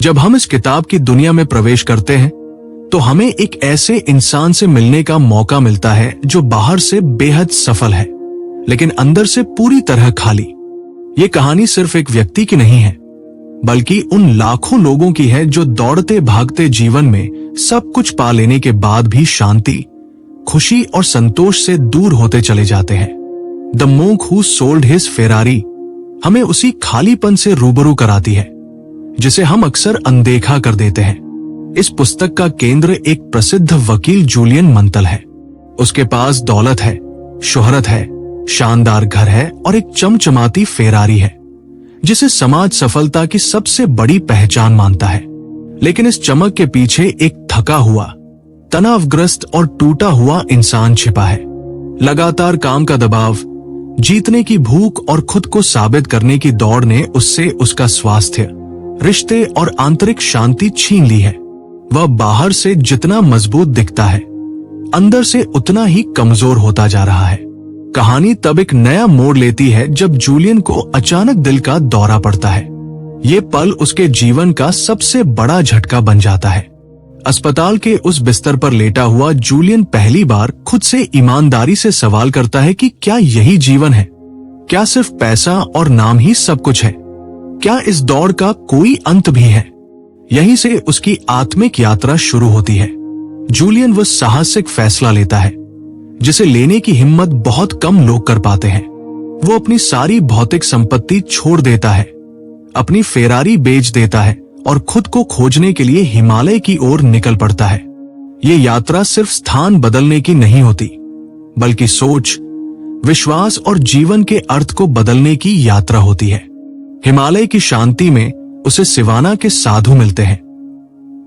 जब हम इस किताब की दुनिया में प्रवेश करते हैं तो हमें एक ऐसे इंसान से मिलने का मौका मिलता है जो बाहर से बेहद सफल है लेकिन अंदर से पूरी तरह खाली। ये कहानी सिर्फ एक व्यक्ति की नहीं है बल्कि उन लाखों लोगों की है जो दौड़ते भागते जीवन में सब कुछ पा लेने के बाद भी शांति, खुशी और संतोष से दूर होते चले जाते हैं। The monk who sold his Ferrari हमें उसी खालीपन से रूबरू कराती है जिसे हम अक्सर अनदेखा कर देते हैं। इस पुस्तक का केंद्र एक प्रसिद्ध वकील जूलियन मंतल है। उसके पास दौलत है, शोहरत है, शानदार घर है और एक चमचमाती फेरारी है जिसे समाज सफलता की सबसे बड़ी पहचान मानता है। लेकिन इस चमक के पीछे एक थका हुआ, तनावग्रस्त और टूटा हुआ इंसान छिपा है। लगातार काम का दबाव, जीतने की भूख और खुद को साबित करने की दौड़ ने उससे उसका स्वास्थ्य, रिश्ते और आंतरिक शांति छीन ली है। वह बाहर से जितना मजबूत दिखता है, अंदर से उतना ही कमजोर होता जा रहा है। कहानी तब एक नया मोड़ लेती है जब जूलियन को अचानक दिल का दौरा पड़ता है। ये पल उसके जीवन का सबसे बड़ा झटका बन जाता है। अस्पताल के उस बिस्तर पर लेटा हुआ जूलियन पहली बार खुद से ईमानदारी से सवाल करता है कि क्या यही जीवन है? क्या सिर्फ पैसा और नाम ही सब कुछ है? क्या इस दौड़ का कोई अंत भी है? यहीं से उसकी आत्मिक यात्रा शुरू होती है। जूलियन वो साहसिक फैसला लेता है जिसे लेने की हिम्मत बहुत कम लोग कर पाते हैं। वो अपनी सारी भौतिक संपत्ति छोड़ देता है, अपनी फेरारी बेच देता है और खुद को खोजने के लिए हिमालय की ओर निकल पड़ता है। ये यात्रा सिर्फ स्थान बदलने की नहीं होती बल्कि सोच, विश्वास और जीवन के अर्थ को बदलने की यात्रा होती है। हिमालय की शांति में उसे सिवाना के साधु मिलते हैं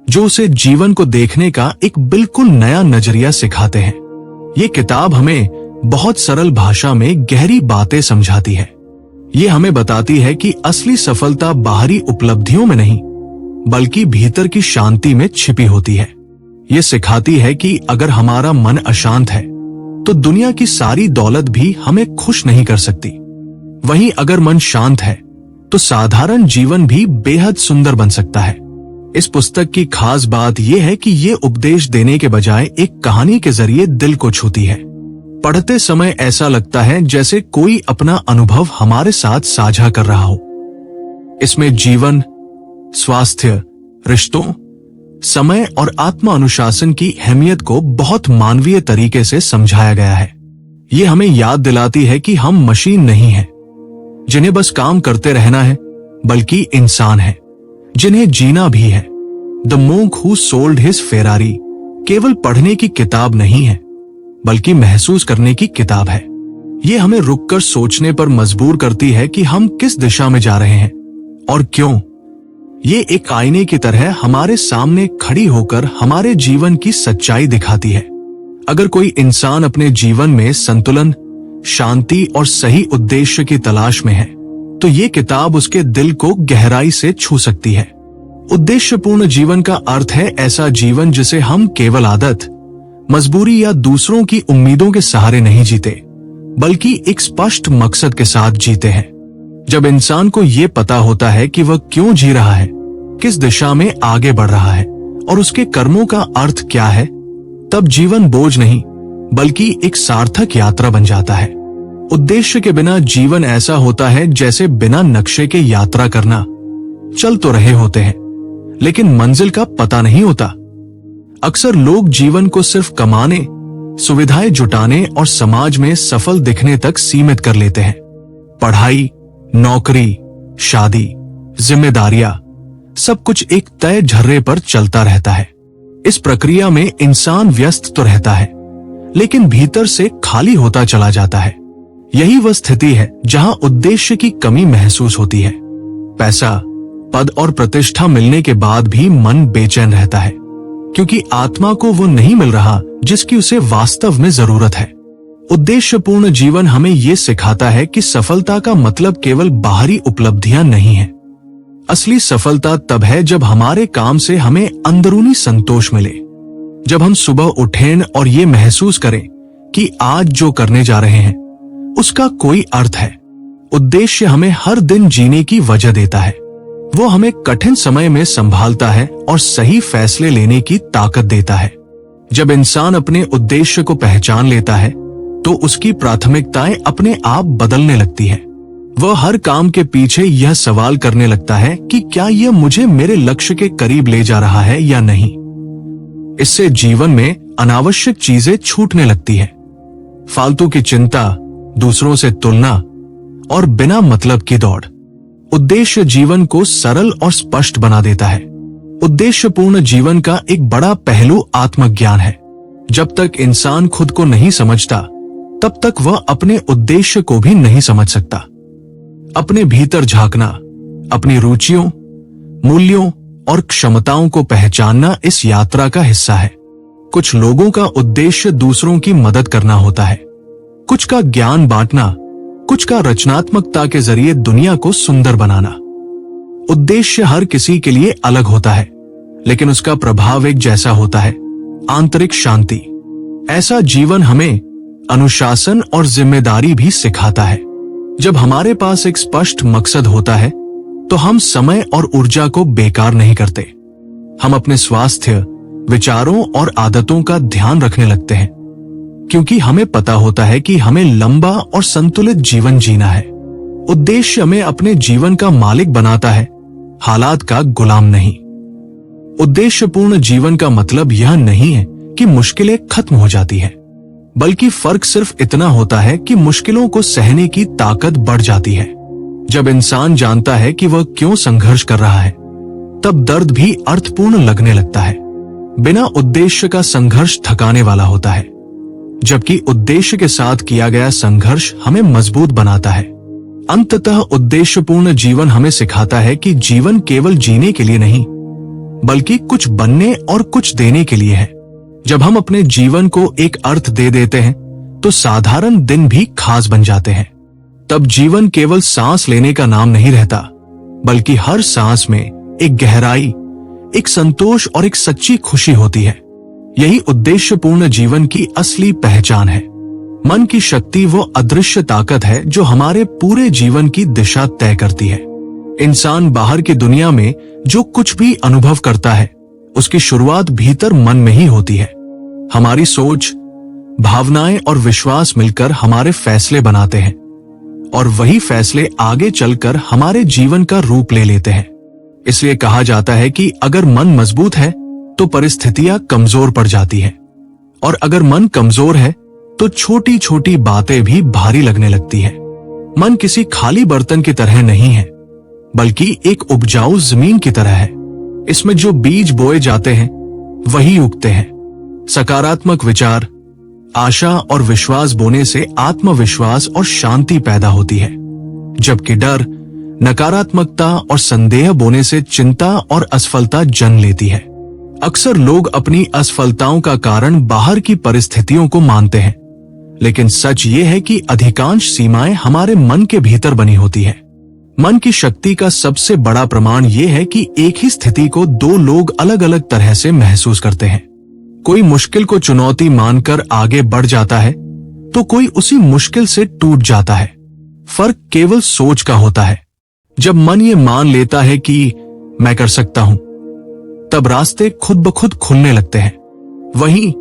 जो उसे जीवन को देखने का एक बिल्कुल नया नजरिया सिखाते हैं। ये किताब हमें बहुत सरल भाषा में गहरी बातें समझाती है। ये हमें बताती है कि असली सफलता बाहरी उपलब्धियों में नहीं बल्कि भीतर की शांति में छिपी होती है। ये सिखाती है कि अगर हमारा मन अशांत है तो दुनिया की सारी दौलत भी हमें खुश नहीं कर सकती। वहीं अगर मन शांत है तो साधारण जीवन भी बेहद सुंदर बन सकता है। इस पुस्तक की खास बात यह है कि ये उपदेश देने के बजाय एक कहानी के जरिए दिल को छूती है। पढ़ते समय ऐसा लगता है जैसे कोई अपना अनुभव हमारे साथ साझा कर रहा हो। इसमें जीवन, स्वास्थ्य, रिश्तों, समय और आत्म अनुशासन की अहमियत को बहुत मानवीय तरीके से समझाया गया है। ये हमें याद दिलाती है कि हम मशीन नहीं हैं जिन्हें बस काम करते रहना है बल्कि इंसान है जिन्हें जीना भी है। The monk who sold his Ferrari केवल पढ़ने की किताब नहीं है बल्कि महसूस करने की किताब है। ये हमें रुककर सोचने पर मजबूर करती है कि हम किस दिशा में जा रहे हैं और क्यों। ये एक आईने की तरह हमारे सामने खड़ी होकर हमारे जीवन की सच्चाई दिखाती है। अगर कोई इंसान अपने जीवन में संतुलन, शांति और सही उद्देश्य की तलाश में है तो ये किताब उसके दिल को गहराई से छू सकती है। उद्देश्यपूर्ण जीवन का अर्थ है ऐसा जीवन जिसे हम केवल आदत, मजबूरी या दूसरों की उम्मीदों के सहारे नहीं जीते बल्कि एक स्पष्ट मकसद के साथ जीते हैं। जब इंसान को ये पता होता है कि वह क्यों जी रहा है, किस दिशा में आगे बढ़ रहा है और उसके कर्मों का अर्थ क्या है, तब जीवन बोझ नहीं बल्कि एक सार्थक यात्रा बन जाता है। उद्देश्य के बिना जीवन ऐसा होता है जैसे बिना नक्शे के यात्रा करना। चल तो रहे होते हैं लेकिन मंजिल का पता नहीं होता। अक्सर लोग जीवन को सिर्फ कमाने, सुविधाएं जुटाने और समाज में सफल दिखने तक सीमित कर लेते हैं। पढ़ाई, नौकरी, शादी, जिम्मेदारियां, सब कुछ एक तय झर्रे पर चलता रहता है। इस प्रक्रिया में इंसान व्यस्त तो रहता है लेकिन भीतर से खाली होता चला जाता है। यही वह स्थिति है जहां उद्देश्य की कमी महसूस होती है। पैसा, पद और प्रतिष्ठा मिलने के बाद भी मन बेचैन रहता है क्योंकि आत्मा को वो नहीं मिल रहा जिसकी उसे वास्तव में जरूरत है। उद्देश्यपूर्ण जीवन हमें ये सिखाता है कि सफलता का मतलब केवल बाहरी उपलब्धियां नहीं है। असली सफलता तब है जब हमारे काम से हमें अंदरूनी संतोष मिले, जब हम सुबह उठें और ये महसूस करें कि आज जो करने जा रहे हैं उसका कोई अर्थ है। उद्देश्य हमें हर दिन जीने की वजह देता है। वो हमें कठिन समय में संभालता है और सही फैसले लेने की ताकत देता है। जब इंसान अपने उद्देश्य को पहचान लेता है तो उसकी प्राथमिकताएं अपने आप बदलने लगती हैं। वह हर काम के पीछे यह सवाल करने लगता है कि क्या यह मुझे मेरे लक्ष्य के करीब ले जा रहा है या नहीं। इससे जीवन में अनावश्यक चीजें छूटने लगती हैं। फालतू की चिंता, दूसरों से तुलना और बिना मतलब की दौड़। उद्देश्य जीवन को सरल और स्पष्ट बना देता है। उद्देश्यपूर्ण जीवन का एक बड़ा पहलू आत्मज्ञान है। जब तक इंसान खुद को नहीं समझता तब तक वह अपने उद्देश्य को भी नहीं समझ सकता। अपने भीतर झांकना, अपनी रुचियों, मूल्यों और क्षमताओं को पहचानना इस यात्रा का हिस्सा है। कुछ लोगों का उद्देश्य दूसरों की मदद करना होता है, कुछ का ज्ञान बांटना, कुछ का रचनात्मकता के जरिए दुनिया को सुंदर बनाना। उद्देश्य हर किसी के लिए अलग होता है, लेकिन उसका प्रभाव एक जैसा होता है, आंतरिक शांति। ऐसा जीवन हमें अनुशासन और जिम्मेदारी भी सिखाता है। जब हमारे पास एक स्पष्ट मकसद होता है तो हम समय और ऊर्जा को बेकार नहीं करते। हम अपने स्वास्थ्य, विचारों और आदतों का ध्यान रखने लगते हैं, क्योंकि हमें पता होता है कि हमें लंबा और संतुलित जीवन जीना है। उद्देश्य हमें अपने जीवन का मालिक बनाता है, हालात का गुलाम नहीं। उद्देश्यपूर्ण जीवन का मतलब यह नहीं है कि मुश्किलें खत्म हो जाती हैं, बल्कि फर्क सिर्फ इतना होता है कि मुश्किलों को सहने की ताकत बढ़ जाती है। जब इंसान जानता है कि वह क्यों संघर्ष कर रहा है, तब दर्द भी अर्थपूर्ण लगने लगता है। बिना उद्देश्य का संघर्ष थकाने वाला होता है, जबकि उद्देश्य के साथ किया गया संघर्ष हमें मजबूत बनाता है। अंततः उद्देश्यपूर्ण जीवन हमें सिखाता है कि जीवन केवल जीने के लिए नहीं, बल्कि कुछ बनने और कुछ देने के लिए है। जब हम अपने जीवन को एक अर्थ दे देते हैं तो साधारण दिन भी खास बन जाते हैं। तब जीवन केवल सांस लेने का नाम नहीं रहता, बल्कि हर सांस में एक गहराई, एक संतोष और एक सच्ची खुशी होती है। यही उद्देश्यपूर्ण जीवन की असली पहचान है। मन की शक्ति वो अदृश्य ताकत है जो हमारे पूरे जीवन की दिशा तय करती है। इंसान बाहर की दुनिया में जो कुछ भी अनुभव करता है, उसकी शुरुआत भीतर मन में ही होती है। हमारी सोच, भावनाएं और विश्वास मिलकर हमारे फैसले बनाते हैं, और वही फैसले आगे चलकर हमारे जीवन का रूप ले लेते हैं। इसलिए कहा जाता है कि अगर मन मजबूत है तो परिस्थितियां कमजोर पड़ जाती हैं, और अगर मन कमजोर है तो छोटी छोटी बातें भी भारी लगने लगती है। मन किसी खाली बर्तन की तरह नहीं है, बल्कि एक उपजाऊ जमीन की तरह है। इसमें जो बीज बोए जाते हैं वही उगते हैं। सकारात्मक विचार, आशा और विश्वास बोने से आत्मविश्वास और शांति पैदा होती है, जबकि डर, नकारात्मकता और संदेह बोने से चिंता और असफलता जन्म लेती है। अक्सर लोग अपनी असफलताओं का कारण बाहर की परिस्थितियों को मानते हैं, लेकिन सच ये है कि अधिकांश सीमाएं हमारे मन के भीतर बनी होती है। मन की शक्ति का सबसे बड़ा प्रमाण ये है कि एक ही स्थिति को दो लोग अलग अलग तरह से महसूस करते हैं। कोई मुश्किल को चुनौती मानकर आगे बढ़ जाता है तो कोई उसी मुश्किल से टूट जाता है। फर्क केवल सोच का होता है। जब मन ये मान लेता है कि मैं कर सकता हूं, तब रास्ते खुद ब खुद खुलने लगते हैं। वहीं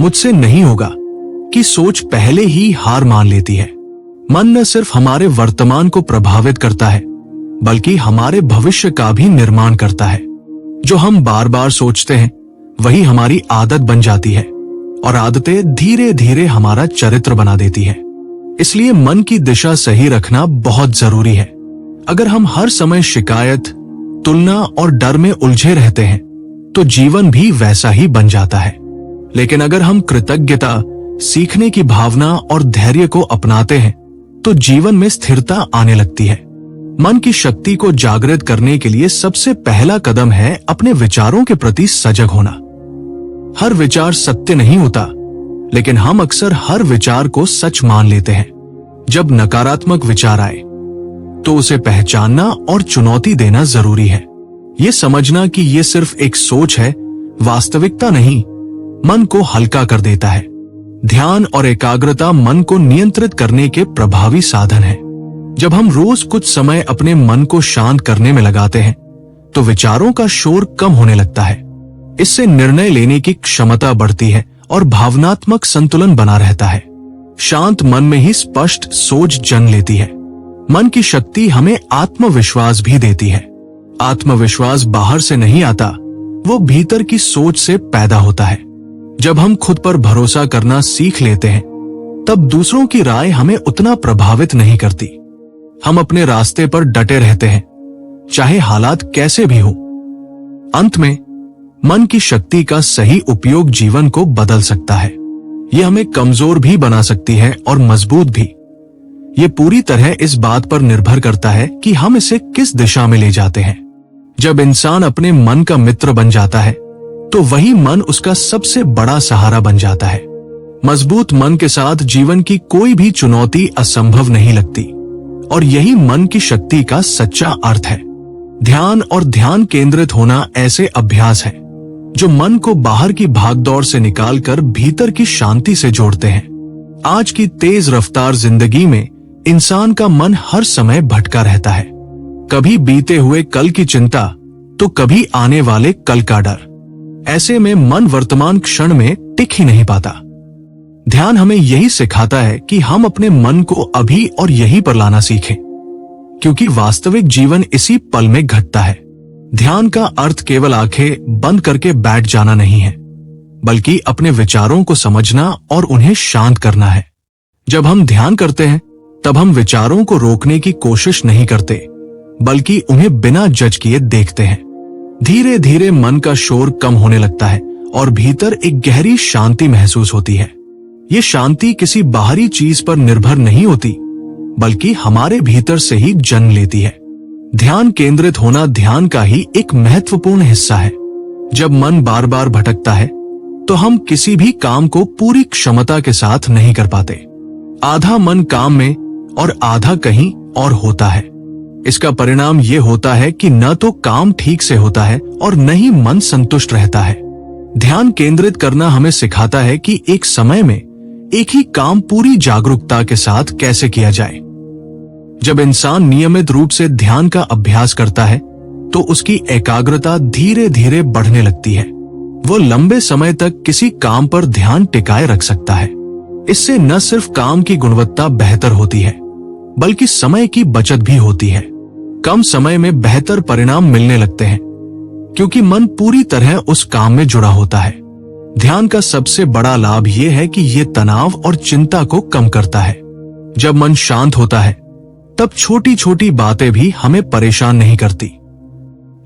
मुझसे नहीं होगा कि सोच पहले ही हार मान लेती है। मन न सिर्फ हमारे वर्तमान को प्रभावित करता है, बल्कि हमारे भविष्य का भी निर्माण करता है। जो हम बार बार सोचते हैं वही हमारी आदत बन जाती है, और आदतें धीरे धीरे हमारा चरित्र बना देती है। इसलिए मन की दिशा सही रखना बहुत जरूरी है। अगर हम हर समय शिकायत, तुलना और डर में उलझे रहते हैं तो जीवन भी वैसा ही बन जाता है। लेकिन अगर हम कृतज्ञता, सीखने की भावना और धैर्य को अपनाते हैं तो जीवन में स्थिरता आने लगती है। मन की शक्ति को जागृत करने के लिए सबसे पहला कदम है अपने विचारों के प्रति सजग होना। हर विचार सत्य नहीं होता, लेकिन हम अक्सर हर विचार को सच मान लेते हैं। जब नकारात्मक विचार आए तो उसे पहचानना और चुनौती देना जरूरी है। ये समझना कि ये सिर्फ एक सोच है, वास्तविकता नहीं, मन को हल्का कर देता है। ध्यान और एकाग्रता मन को नियंत्रित करने के प्रभावी साधन है। जब हम रोज कुछ समय अपने मन को शांत करने में लगाते हैं तो विचारों का शोर कम होने लगता है। इससे निर्णय लेने की क्षमता बढ़ती है और भावनात्मक संतुलन बना रहता है। शांत मन में ही स्पष्ट सोच जन्म लेती है। मन की शक्ति हमें आत्मविश्वास भी देती है। आत्मविश्वास बाहर से नहीं आता, वो भीतर की सोच से पैदा होता है। जब हम खुद पर भरोसा करना सीख लेते हैं, तब दूसरों की राय हमें उतना प्रभावित नहीं करती। हम अपने रास्ते पर डटे रहते हैं, चाहे हालात कैसे भी हो। अंत में मन की शक्ति का सही उपयोग जीवन को बदल सकता है। यह हमें कमजोर भी बना सकती है और मजबूत भी। ये पूरी तरह इस बात पर निर्भर करता है कि हम इसे किस दिशा में ले जाते हैं। जब इंसान अपने मन का मित्र बन जाता है, तो वही मन उसका सबसे बड़ा सहारा बन जाता है। मजबूत मन के साथ जीवन की कोई भी चुनौती असंभव नहीं लगती, और यही मन की शक्ति का सच्चा अर्थ है। ध्यान और ध्यान केंद्रित होना ऐसे अभ्यास है जो मन को बाहर की भागदौड़ से निकालकर भीतर की शांति से जोड़ते हैं। आज की तेज रफ्तार जिंदगी में इंसान का मन हर समय भटका रहता है। कभी बीते हुए कल की चिंता, तो कभी आने वाले कल का डर। ऐसे में मन वर्तमान क्षण में टिक ही नहीं पाता। ध्यान हमें यही सिखाता है कि हम अपने मन को अभी और यहीं पर लाना सीखें, क्योंकि वास्तविक जीवन इसी पल में घटता है। ध्यान का अर्थ केवल आंखें बंद करके बैठ जाना नहीं है, बल्कि अपने विचारों को समझना और उन्हें शांत करना है। जब हम ध्यान करते हैं, तब हम विचारों को रोकने की कोशिश नहीं करते, बल्कि उन्हें बिना जज किए देखते हैं। धीरे धीरे मन का शोर कम होने लगता है और भीतर एक गहरी शांति महसूस होती है। ये शांति किसी बाहरी चीज पर निर्भर नहीं होती, बल्कि हमारे भीतर से ही जन्म लेती है। ध्यान केंद्रित होना ध्यान का ही एक महत्वपूर्ण हिस्सा है। जब मन बार बार भटकता है, तो हम किसी भी काम को पूरी क्षमता के साथ नहीं कर पाते। आधा मन काम में और आधा कहीं और होता है। इसका परिणाम ये होता है कि न तो काम ठीक से होता है और न ही मन संतुष्ट रहता है। ध्यान केंद्रित करना हमें सिखाता है कि एक समय में एक ही काम पूरी जागरूकता के साथ कैसे किया जाए। जब इंसान नियमित रूप से ध्यान का अभ्यास करता है, तो उसकी एकाग्रता धीरे धीरे बढ़ने लगती है। वो लंबे समय तक किसी काम पर ध्यान टिकाए रख सकता है। इससे न सिर्फ काम की गुणवत्ता बेहतर होती है, बल्कि समय की बचत भी होती है। कम समय में बेहतर परिणाम मिलने लगते हैं, क्योंकि मन पूरी तरह उस काम में जुड़ा होता है। ध्यान का सबसे बड़ा लाभ यह है कि यह तनाव और चिंता को कम करता है। जब मन शांत होता है, तब छोटी छोटी बातें भी हमें परेशान नहीं करती।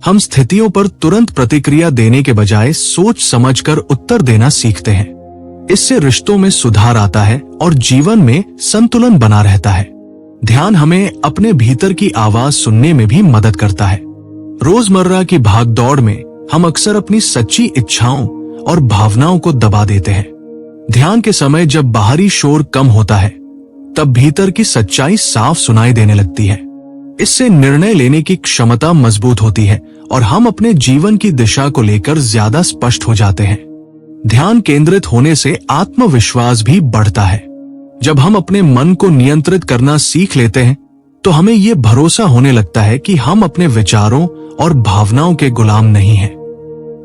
हम स्थितियों पर तुरंत प्रतिक्रिया देने के बजाय सोच समझकर उत्तर देना सीखते हैं। इससे रिश्तों में सुधार आता है और जीवन में संतुलन बना रहता है। ध्यान हमें अपने भीतर की आवाज सुनने में भी मदद करता है। रोजमर्रा की भागदौड़ में हम अक्सर अपनी सच्ची इच्छाओं और भावनाओं को दबा देते हैं। ध्यान के समय जब बाहरी शोर कम होता है, तब भीतर की सच्चाई साफ सुनाई देने लगती है। इससे निर्णय लेने की क्षमता मजबूत होती है और हम अपने जीवन की दिशा को लेकर ज्यादा स्पष्ट हो जाते हैं। ध्यान केंद्रित होने से आत्मविश्वास भी बढ़ता है। जब हम अपने मन को नियंत्रित करना सीख लेते हैं, तो हमें ये भरोसा होने लगता है कि हम अपने विचारों और भावनाओं के गुलाम नहीं हैं।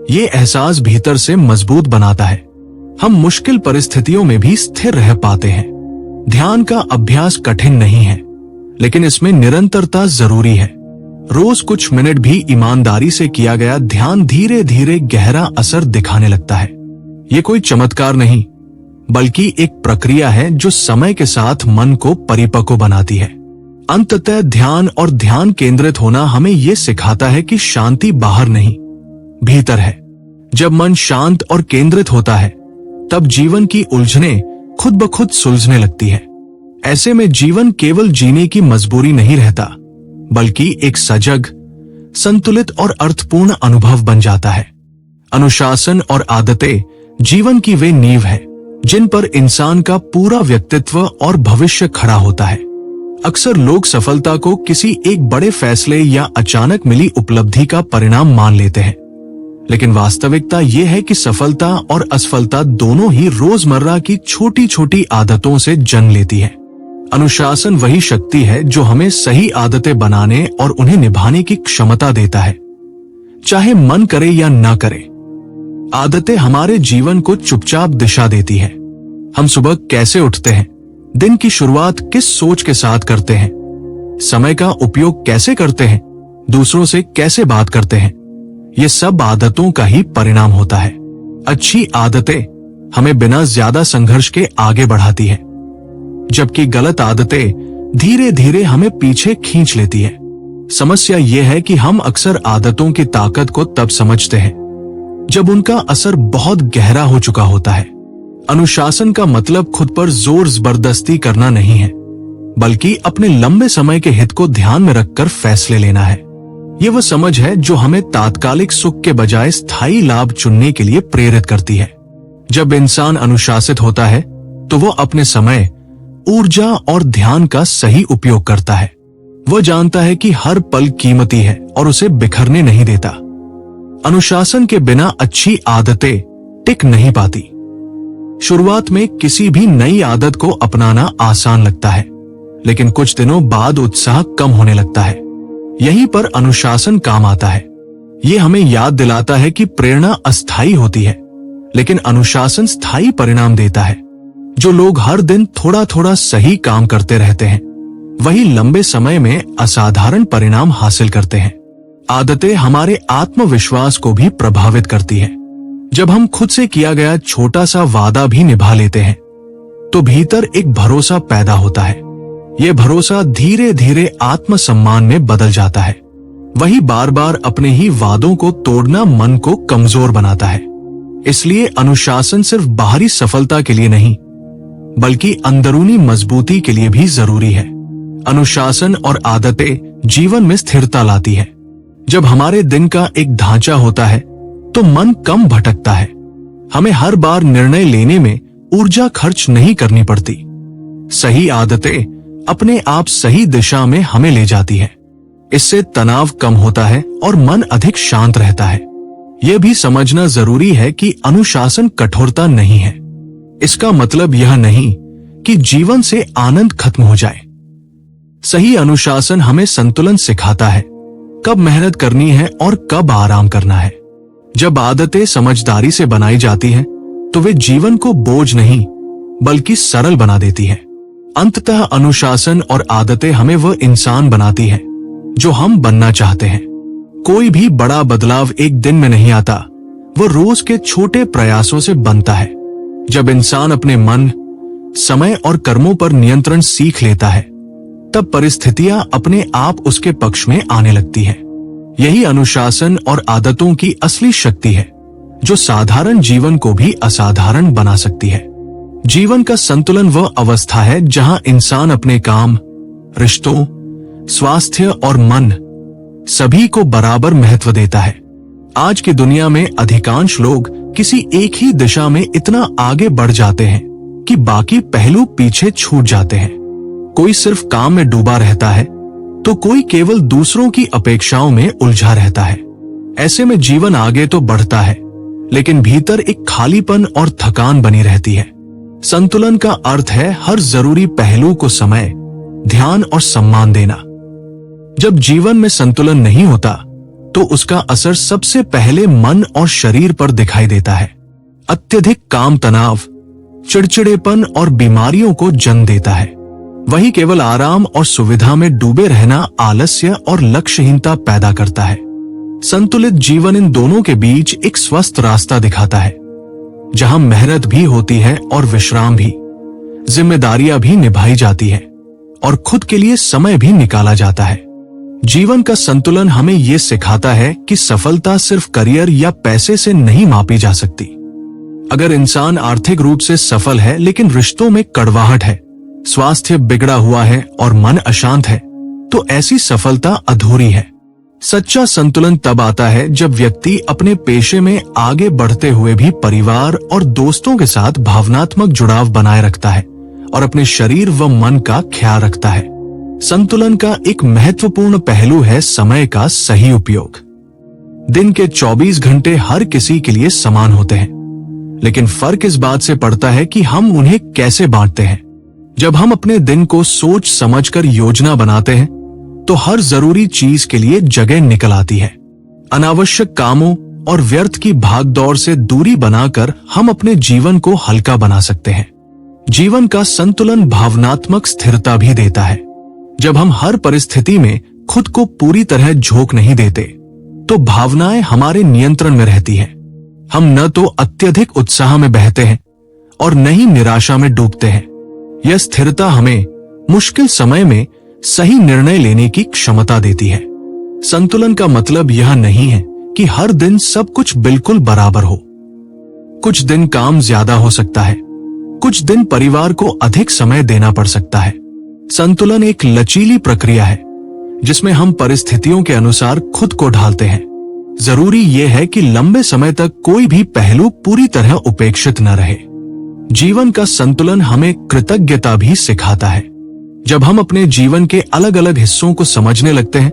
ये एहसास भीतर से मजबूत बनाता है। हम मुश्किल परिस्थितियों में भी स्थिर रह पाते हैं। ध्यान का अभ्यास कठिन नहीं है, लेकिन इसमें निरंतरता जरूरी है। रोज कुछ मिनट भी ईमानदारी से किया गया ध्यान धीरे धीरे गहरा असर दिखाने लगता है। ये कोई चमत्कार नहीं, बल्कि एक प्रक्रिया है जो समय के साथ मन को परिपक्व बनाती है। अंततः ध्यान और ध्यान केंद्रित होना हमें ये सिखाता है कि शांति बाहर नहीं, भीतर है। जब मन शांत और केंद्रित होता है, तब जीवन की उलझनें खुद ब खुद सुलझने लगती है। ऐसे में जीवन केवल जीने की मजबूरी नहीं रहता, बल्कि एक सजग, संतुलित और अर्थपूर्ण अनुभव बन जाता है। अनुशासन और आदतें जीवन की वे नींव है जिन पर इंसान का पूरा व्यक्तित्व और भविष्य खड़ा होता है। अक्सर लोग सफलता को किसी एक बड़े फैसले या अचानक मिली उपलब्धि का परिणाम मान लेते हैं, लेकिन वास्तविकता यह है कि सफलता और असफलता दोनों ही रोजमर्रा की छोटी छोटी आदतों से जन्म लेती है। अनुशासन वही शक्ति है जो हमें सही आदतें बनाने और उन्हें निभाने की क्षमता देता है। चाहे मन करे या ना करे। आदतें हमारे जीवन को चुपचाप दिशा देती है। हम सुबह कैसे उठते हैं, दिन की शुरुआत किस सोच के साथ करते हैं, समय का उपयोग कैसे करते हैं, दूसरों से कैसे बात करते हैं, ये सब आदतों का ही परिणाम होता है। अच्छी आदतें हमें बिना ज्यादा संघर्ष के आगे बढ़ाती है, जबकि गलत आदतें धीरे धीरे हमें पीछे खींच लेती है। समस्या यह है कि हम अक्सर आदतों की ताकत को तब समझते हैं जब उनका असर बहुत गहरा हो चुका होता है। अनुशासन का मतलब खुद पर जोर जबरदस्ती करना नहीं है, बल्कि अपने लंबे समय के हित को ध्यान में रखकर फैसले लेना है। यह वह समझ है जो हमें तात्कालिक सुख के बजाय स्थायी लाभ चुनने के लिए प्रेरित करती है। जब इंसान अनुशासित होता है तो वो अपने समय, ऊर्जा और ध्यान का सही उपयोग करता है। वह जानता है कि हर पल कीमती है और उसे बिखरने नहीं देता। अनुशासन के बिना अच्छी आदतें टिक नहीं पाती। शुरुआत में किसी भी नई आदत को अपनाना आसान लगता है, लेकिन कुछ दिनों बाद उत्साह कम होने लगता है। यहीं पर अनुशासन काम आता है। ये हमें याद दिलाता है कि प्रेरणा अस्थायी होती है, लेकिन अनुशासन स्थायी परिणाम देता है। जो लोग हर दिन थोड़ा थोड़ा सही काम करते रहते हैं, वही लंबे समय में असाधारण परिणाम हासिल करते हैं। आदतें हमारे आत्मविश्वास को भी प्रभावित करती है। जब हम खुद से किया गया छोटा सा वादा भी निभा लेते हैं, तो भीतर एक भरोसा पैदा होता है। यह भरोसा धीरे धीरे आत्मसम्मान में बदल जाता है। वही बार बार अपने ही वादों को तोड़ना मन को कमजोर बनाता है। इसलिए अनुशासन सिर्फ बाहरी सफलता के लिए नहीं, बल्कि अंदरूनी मजबूती के लिए भी जरूरी है। अनुशासन और आदतें जीवन में स्थिरता लाती है। जब हमारे दिन का एक ढांचा होता है तो मन कम भटकता है। हमें हर बार निर्णय लेने में ऊर्जा खर्च नहीं करनी पड़ती। सही आदतें अपने आप सही दिशा में हमें ले जाती है। इससे तनाव कम होता है और मन अधिक शांत रहता है। यह भी समझना जरूरी है कि अनुशासन कठोरता नहीं है। इसका मतलब यह नहीं कि जीवन से आनंद खत्म हो जाए। सही अनुशासन हमें संतुलन सिखाता है, कब मेहनत करनी है और कब आराम करना है। जब आदतें समझदारी से बनाई जाती हैं, तो वे जीवन को बोझ नहीं बल्कि सरल बना देती हैं। अंततः अनुशासन और आदतें हमें वह इंसान बनाती हैं जो हम बनना चाहते हैं। कोई भी बड़ा बदलाव एक दिन में नहीं आता, वो रोज के छोटे प्रयासों से बनता है। जब इंसान अपने मन, समय और कर्मों पर नियंत्रण सीख लेता है, तब परिस्थितियां अपने आप उसके पक्ष में आने लगती हैं। यही अनुशासन और आदतों की असली शक्ति है, जो साधारण जीवन को भी असाधारण बना सकती है। जीवन का संतुलन वह अवस्था है जहां इंसान अपने काम, रिश्तों, स्वास्थ्य और मन सभी को बराबर महत्व देता है। आज की दुनिया में अधिकांश लोग किसी एक ही दिशा में इतना आगे बढ़ जाते हैं कि बाकी पहलू पीछे छूट जाते हैं। कोई सिर्फ काम में डूबा रहता है, तो कोई केवल दूसरों की अपेक्षाओं में उलझा रहता है। ऐसे में जीवन आगे तो बढ़ता है, लेकिन भीतर एक खालीपन और थकान बनी रहती है। संतुलन का अर्थ है हर जरूरी पहलू को समय, ध्यान और सम्मान देना। जब जीवन में संतुलन नहीं होता, तो उसका असर सबसे पहले मन और शरीर पर दिखाई देता है। अत्यधिक काम तनाव, चिड़चिड़ेपन और बीमारियों को जन्म देता है। वही केवल आराम और सुविधा में डूबे रहना आलस्य और लक्ष्यहीनता पैदा करता है। संतुलित जीवन इन दोनों के बीच एक स्वस्थ रास्ता दिखाता है, जहां मेहनत भी होती है और विश्राम भी, जिम्मेदारियां भी निभाई जाती है और खुद के लिए समय भी निकाला जाता है। जीवन का संतुलन हमें ये सिखाता है कि सफलता सिर्फ करियर या पैसे से नहीं मापी जा सकती। अगर इंसान आर्थिक रूप से सफल है लेकिन रिश्तों में कड़वाहट है, स्वास्थ्य बिगड़ा हुआ है और मन अशांत है, तो ऐसी सफलता अधूरी है। सच्चा संतुलन तब आता है जब व्यक्ति अपने पेशे में आगे बढ़ते हुए भी परिवार और दोस्तों के साथ भावनात्मक जुड़ाव बनाए रखता है और अपने शरीर व मन का ख्याल रखता है। संतुलन का एक महत्वपूर्ण पहलू है समय का सही उपयोग। दिन के 24 घंटे हर किसी के लिए समान होते हैं, लेकिन फर्क इस बात से पड़ता है कि हम उन्हें कैसे बांटते हैं। जब हम अपने दिन को सोच समझकर योजना बनाते हैं, तो हर जरूरी चीज के लिए जगह निकल आती है। अनावश्यक कामों और व्यर्थ की भागदौड़ से दूरी बनाकर हम अपने जीवन को हल्का बना सकते हैं। जीवन का संतुलन भावनात्मक स्थिरता भी देता है। जब हम हर परिस्थिति में खुद को पूरी तरह झोंक नहीं देते, तो भावनाएं हमारे नियंत्रण में रहती हैं। हम न तो अत्यधिक उत्साह में बहते हैं और न ही निराशा में डूबते हैं। यह स्थिरता हमें मुश्किल समय में सही निर्णय लेने की क्षमता देती है। संतुलन का मतलब यह नहीं है कि हर दिन सब कुछ बिल्कुल बराबर हो। कुछ दिन काम ज्यादा हो सकता है, कुछ दिन परिवार को अधिक समय देना पड़ सकता है। संतुलन एक लचीली प्रक्रिया है जिसमें हम परिस्थितियों के अनुसार खुद को ढालते हैं। जरूरी यह है कि लंबे समय तक कोई भी पहलू पूरी तरह उपेक्षित न रहे। जीवन का संतुलन हमें कृतज्ञता भी सिखाता है। जब हम अपने जीवन के अलग अलग हिस्सों को समझने लगते हैं,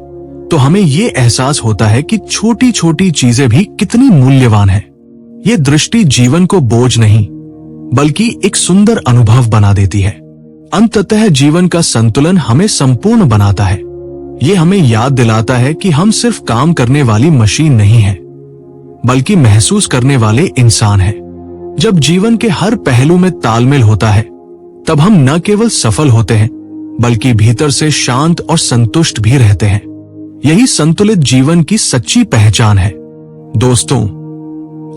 तो हमें ये एहसास होता है कि छोटी छोटी चीजें भी कितनी मूल्यवान हैं। ये दृष्टि जीवन को बोझ नहीं, बल्कि एक सुंदर अनुभव बना देती है। अंततः जीवन का संतुलन हमें संपूर्ण बनाता है। ये हमें याद दिलाता है कि हम सिर्फ काम करने वाली मशीन नहीं हैं, बल्कि महसूस करने वाले इंसान हैं। जब जीवन के हर पहलू में तालमेल होता है, तब हम न केवल सफल होते हैं, बल्कि भीतर से शांत और संतुष्ट भी रहते हैं। यही संतुलित जीवन की सच्ची पहचान है। दोस्तों,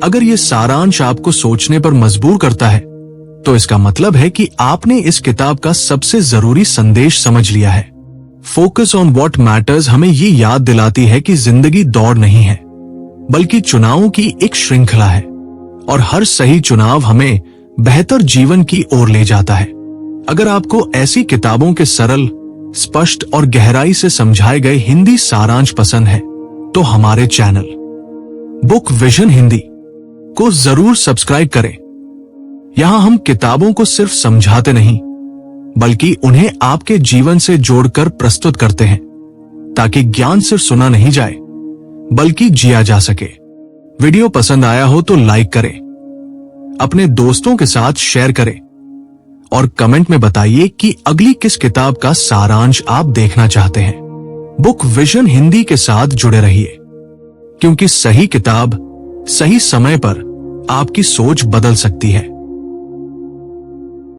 अगर ये सारांश आपको सोचने पर मजबूर करता है, तो इसका मतलब है कि आपने इस किताब का सबसे जरूरी संदेश समझ लिया है। फोकस ऑन व्हाट मैटर्स हमें ये याद दिलाती है कि जिंदगी दौड़ नहीं है, बल्कि चुनावों की एक श्रृंखला है, और हर सही चुनाव हमें बेहतर जीवन की ओर ले जाता है। अगर आपको ऐसी किताबों के सरल, स्पष्ट और गहराई से समझाए गए हिंदी सारांश पसंद है, तो हमारे चैनल बुक विजन हिंदी को जरूर सब्सक्राइब करें। यहां हम किताबों को सिर्फ समझाते नहीं, बल्कि उन्हें आपके जीवन से जोड़कर प्रस्तुत करते हैं, ताकि ज्ञान सिर्फ सुना नहीं जाए, बल्कि जिया जा सके। वीडियो पसंद आया हो तो लाइक करें, अपने दोस्तों के साथ शेयर करें, और कमेंट में बताइए कि अगली किस किताब का सारांश आप देखना चाहते हैं। बुक विजन हिंदी के साथ जुड़े रहिए, क्योंकि सही किताब सही समय पर आपकी सोच बदल सकती है।